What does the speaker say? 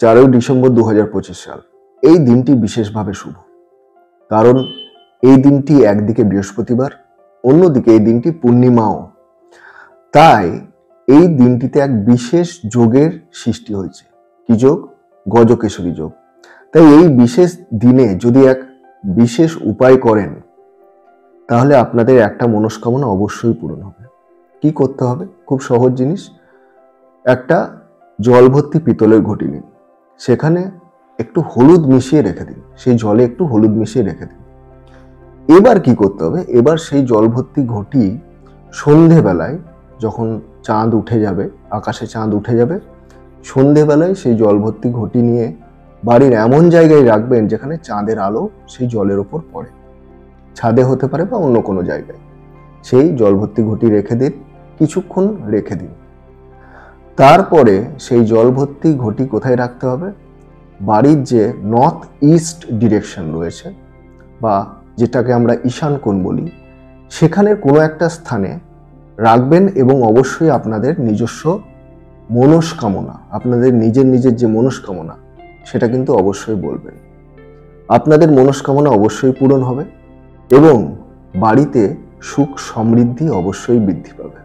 4ই December 2025 সাল। এই দিনটি বিশেষভাবে শুভ, কারণ এই দিনটি একদিকে বৃহস্পতিবার, অন্যদিকে এই দিনটি পূর্ণিমাও। তাই এই দিনটিতে এক বিশেষ যোগের সৃষ্টি হয়েছে। কি যোগ? গজকেশরী যোগ। তাই এই বিশেষ দিনে যদি এক বিশেষ উপায় করেন, তাহলে আপনাদের একটা মনস্কামনা অবশ্যই পূরণ হবে। কি করতে হবে? খুব সহজ জিনিস। একটা জল ভর্তি পিতলের ঘটি নিন, সেখানে একটু হলুদ মিশিয়ে রেখে দিন, সেই জলে একটু হলুদ মিশিয়ে রেখে দিন। এবার কি করতে হবে? এবার সেই জল ভর্তি ঘটি সন্ধেবেলায় যখন চাঁদ উঠে যাবে, আকাশে চাঁদ উঠে যাবে, সন্ধেবেলায় সেই জল ভর্তি ঘটি নিয়ে বাড়ির এমন জায়গায় রাখবেন যেখানে চাঁদের আলো সেই জলের ওপর পড়ে। ছাদে হতে পারে বা অন্য কোনো জায়গায়। সেই জল ভর্তি ঘটি রেখে দিন, কিছুক্ষণ রেখে দিন। তারপরে সেই জল ভর্তি ঘটি কোথায় রাখতে হবে? বাড়ির যে নর্থ ইস্ট ডিরেকশন রয়েছে, বা যেটাকে আমরা ঈশান কোণ বলি, সেখানের কোনো একটা স্থানে রাখবেন এবং অবশ্যই আপনাদের নিজস্ব মনস্কামনা, আপনাদের নিজের যে মনস্কামনা, সেটা কিন্তু অবশ্যই বলবেন। আপনাদের মনস্কামনা অবশ্যই পূরণ হবে এবং বাড়িতে সুখ সমৃদ্ধি অবশ্যই বৃদ্ধি পাবে।